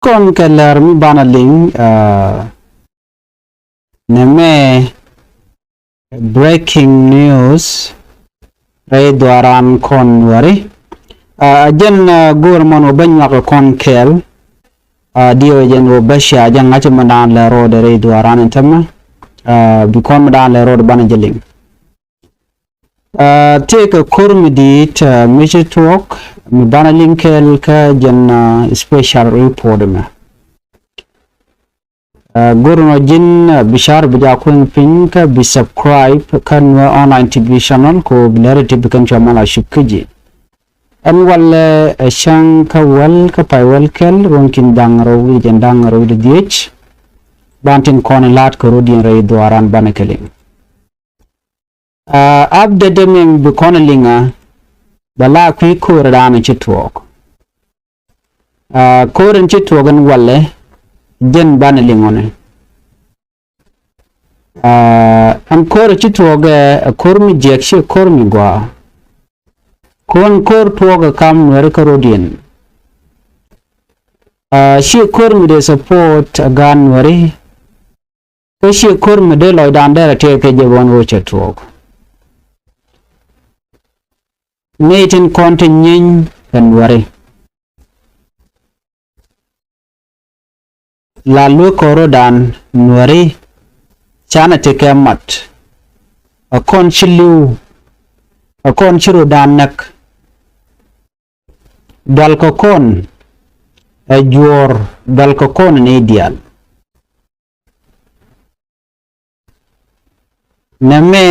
Kon keller mi banaling neme breaking news ray dwaran kon wari jen gorman o banya ko kon kel dio jen o basha jan ngati madan la road ray dwaran tamma bi kon madan la road banajeling take a kurmidi to measure talk mi banaling kel ka jen special report me gurno jin bishar bija kun pink bi subscribe kan online tv channel ko bilarity bikan chamala shukji an wal shanka wal ka paywal kel ronkin dangro wi jen dangro de dich bantin kon lat ko rodin ray dwaran banakeling abde demem bi konalinga bala ku ko rana chitwok ko ren chitwogan walle jen banalingone am kor chitwoga kormi jekshi kormi gwa kon kor twoga kam wer karodien shi kormi de support gan wari ko shi kormi de loy dandere te ke je won wo chetwog meeting kontinyin kan wari lalu korodan nwari chana teke mat akon chilu akon chiru danak dal kokon ajur dal kokon ni ideal neme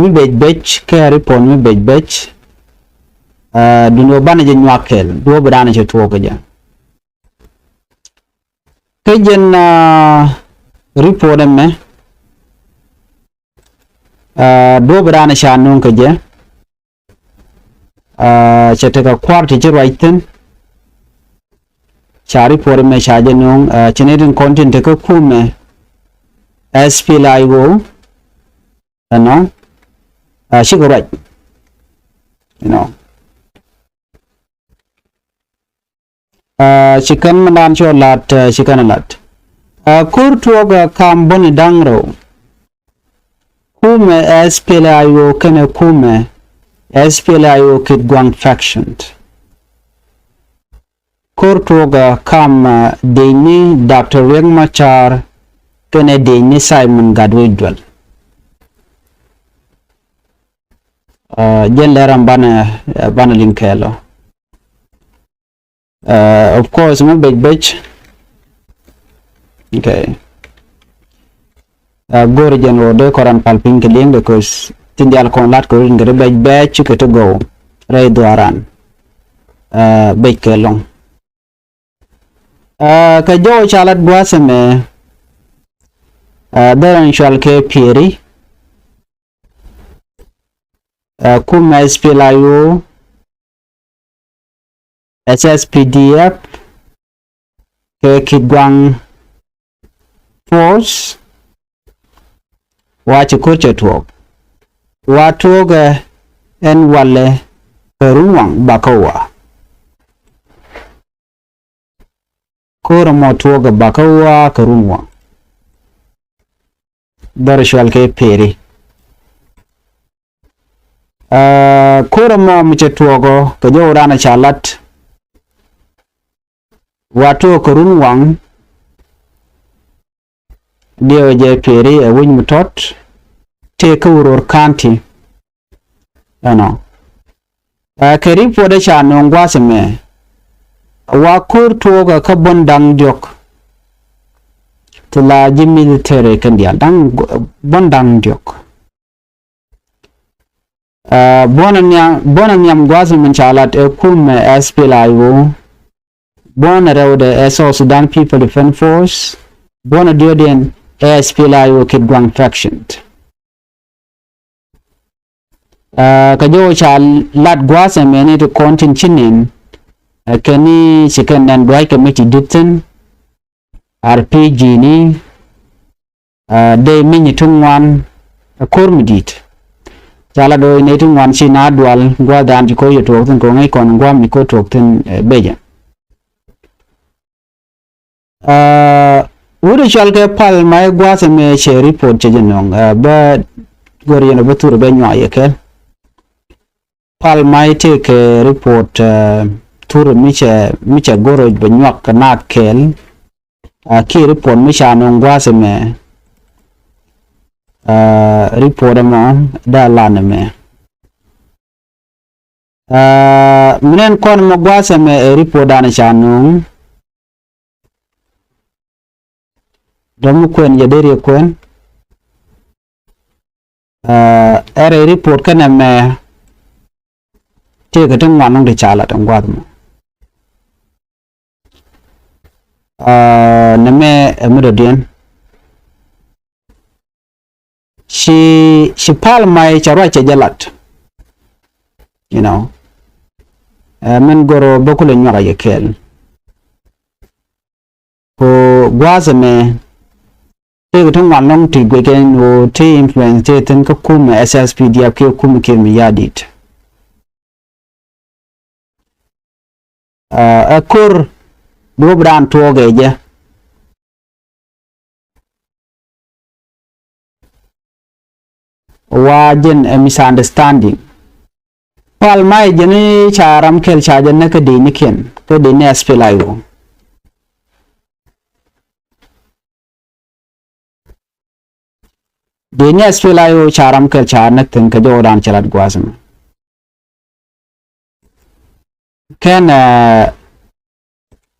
mi bej kari pon mi bej duno bana je nyakel do badana je tuoga ja kajen report me do badana shanun kaje chetaka kwarti je raiten cha report me shaje nung chinedin content ka kume SPLIO no she right you know chicken madan cho lat chicken lat kur tuoga kam boni dangro kume SPLIO kene kume SPLIO kid gwang faction kur tuoga kam deni Dr. Riek Machar kene deni Simon Gadwidwal jen leram bana linkelo of course my bej okay gore jen rode koran palping keling because tindial kon lat ko ngere bej ko to go ray dwaran bej kelong ka jo chalat buaseme daran shal ke piri kuma SPLIO SSPDF ke Kigwang Force wachi kurche tuog watuoga en wale peruwang bakawa kura mo tuoga bakawa karunwang darishwal ke peri kura mo mche tuogo kajo urana chalat watu kurunwang dio je peri winy mutot take urur county ano keri pode cha nongwa seme wa kur tuoga ka bondang diok tula ji military kandia dang bondang diok bona nyam gwazi menchalat kume SPLIO bona rewde South Sudan People Defense Force bona dioden SPLIO Kidwang faction kajo cha lat gwazi mene to kontin chinin kani chicken and dry committee ditten RPG ni de minyi tungwan kormidit chala do ne tung wan si na dual gwa dan ji ko yo to tin ko ngai kon gwa mi ko to tin beja uri chal ke pal mai gwa se me che report che jinong ba gori no betur be nya ye ke pal mai te ke report tur mi che goro be nya na kel ki report mi cha no gwa se me report mo da lan me minen kon mo gwa se me report dan cha no dom kwen ya deri kwen ere report kana me te ka tang wanong de chala tang gwa mo na me emodien she pal mai charwa che jalat you know men goro bokule nyara yekel ko gwa me te ko tong long ti gwe ken o te influence te ten ko kum SSPDF ke kum ke mi yadit akur do bran to geje wajen a misunderstanding pal mai jeni charam kel chajen na ke de niken ko de ne aspelayo deni aspelayo charam kel chanak tin ka jodan chalat gwasam ken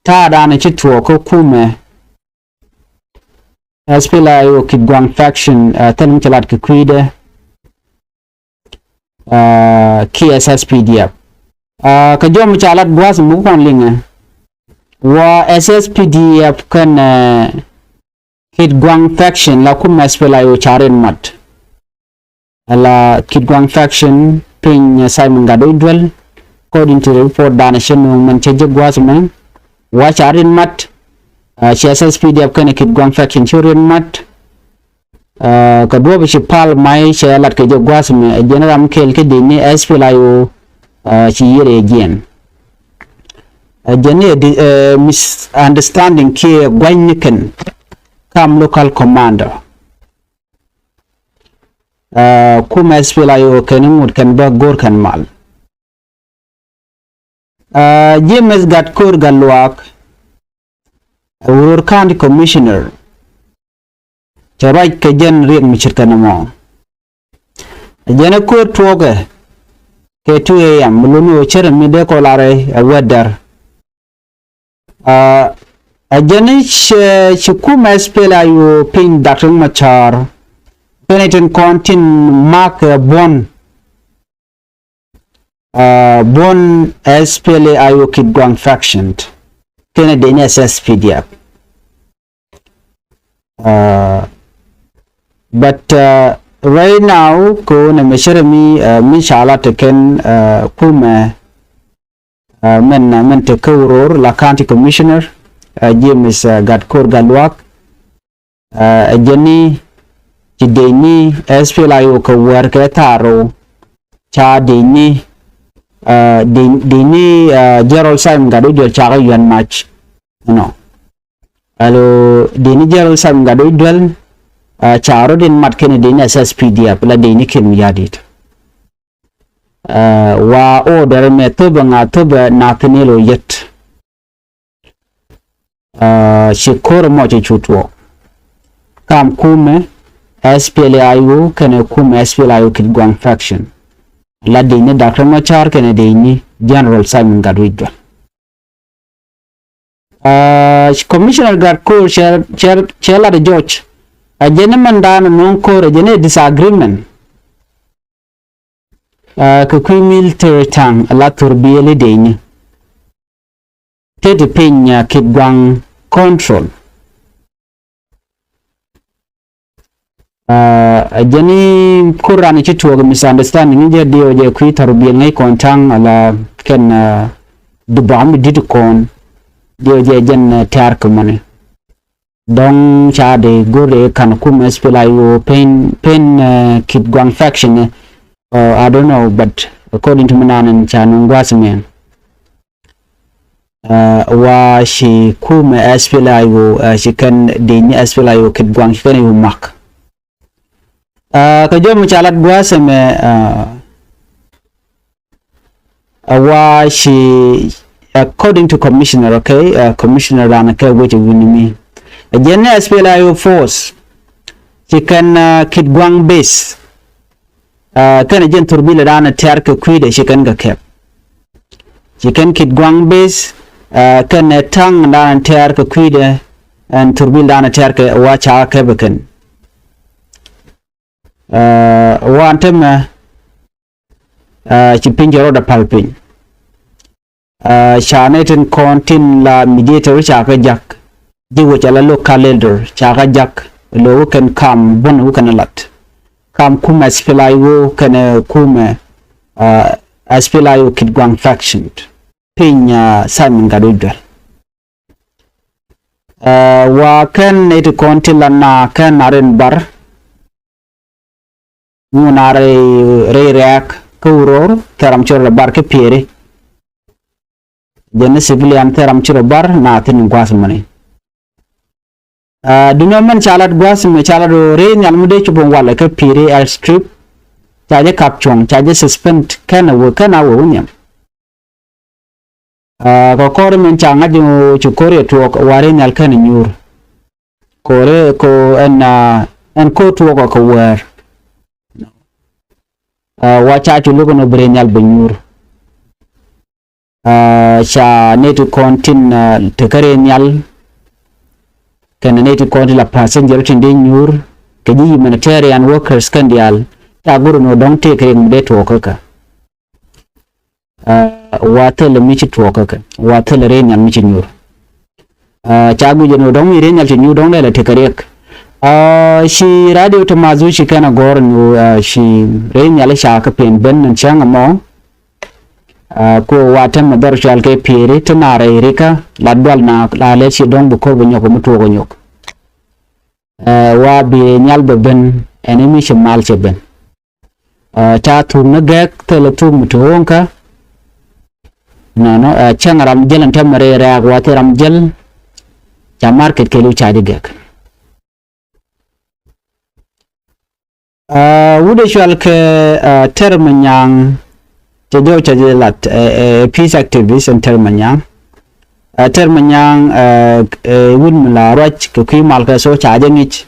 ta dan chitwo ko kume aspelayo kidwang faction tan chalat ke kuide KSSPDF ka jom chalat gwasam mu kon linga wa SSPDF kan Kidgwang faction la kum aspelayo charen mat la Kidgwang faction pin Simon Gadoidwell according to the report donation man cheje gwasman wa charen mat CSSPDF kan Kidgwang faction charen mat ka do bi pal mai chelat ke gwasme general kel ke dini aspelayo chi yere again jene misunderstanding ke gwaniken kam local commander kuma aspelayo kenimut kan ba gor kan mal James Gatkur Galwak Urur County Commissioner Charai Kajan Riek Michirkanamo Jana Kur Twoga ke 2 AM Mulunu Chermide Kolare weather Ajanish Chukuma aspelayo pin Dr. Machar penitent contin mark bon aspelayo Kidgwang faction Kennedy SSPDF but right now ko na meshermi mishala teken kuma men te kawror la county commissioner James Gatkur Galwak Jani Chideni aspelayo ka werke taro cha deni Gerald Simon Gadoidwell cha yan match no alo deni Gerald Simon Gadoidwell charo den mat ken deni SSPDF la deni ken yadit wa order me toba nga toba nathanielo yet shikor moche chutwo kam kume SPLAIO kene kume SPLAIO Kidgwang faction la deni Dr. Machar kene deni General Simon Gadoidwell Commissioner Gatkur Chela de George a gentleman dan non ko rejene disagreement ka kui military tang la turbiele deni tete penya Kidgwang control jani kurani chituwa misunderstanding nje dio je kui tarbiel ngai kontang ala ken dubam didukon dio je jen tiar kumane dong chade gore kan kum espelayo pen Kidgwang faction I don't know, but according to Manan Chanungwasme, wa she kume SPLIO, she can dini SPLIO kid gwang she can you mark. Kajom chalat gwasme, wa she, according to commissioner, okay, commissioner Ranake, which you me. Again, SPLIO force, she can kid gwang base. Kan jen turbila dana terke kwide she can ga kep. She can kid gwang base. Kan tang dana terke kwide and turbil dana terke wacha kebeken. Wantem chipinjero da palpin. Shanetin kontin la mediator chaka jak. Jiwo chala local elder chaka jak. Lo can come bon who can alat. Come kuma SPLIO can kuma SPLIO kid gwang faction. Pinya Simon Gadudal. Wa ken it kontila na ken naren bar. Munare re reak kuror teram chora bar ke pere. Jene civilian teram chora bar na tin gwas mani. Dunoman chalat gwas me chalado re nyalmude chupon wala ke pere al strip. Chaje kapchong chaje suspend ken awo unyam. Kore men changa jo chukore tuok ware nyal kan nyur kore ko en ko tuok ko wer wacha chulugo no bre nyal benyur cha netu kontin tekare nyal kan netu kontin la passenger tinde nyur keji humanitarian workers kan dial ta guru no dong te kren de tuok ka watel michi tuokaka watel renyal michi nyur chagu jeno dong renyal chi nyu dong la tekarek shi radio to mazu shi kana gor nu shi renyal sha ka pen ben nan changa mo ko watan madar shal ke pere to na reka ladwal na la le shi dong bu ko bu nyoko mutu ko nyok wa bi nyal be ben enemy shi mal che ben ta tu na gek tele tu mutu honka no chang ram jel an tamare ra wa te ram jel cha market ke lu cha digak wude shwal ke termanyang te do cha lat peace activist and termanyang wun mala rach ke ki mal ka so cha de mich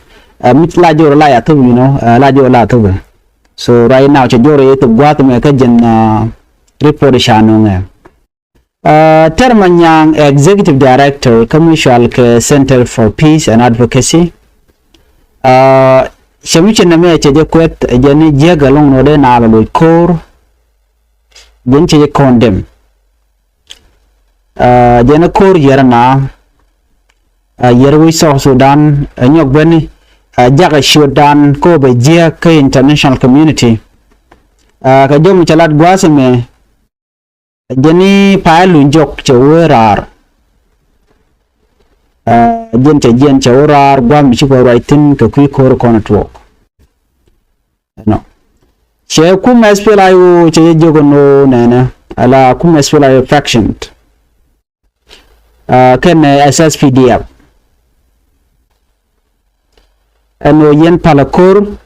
mit la jor la ya tu you know la jor la tu so right now cha jor ye tu gwa tu me ka jen report shanu nge Termanyang, Executive Director, Commercial Center for Peace and Advocacy. Shamichi na me cheje kwet jeni jega long no de na lo kor jen cheje condemn. Jena kor yera na yera wi so Sudan nyok beni jaga Sudan ko be jia ke international community. Ka jomu chalat gwase me jeni pailu njok chewerar jen chewerar gwam chipo writing ke kwi kor kona tuok no che kum SPLIO che jogo no nana ala kum SPLIO faction ken SSPDF eno yen palakor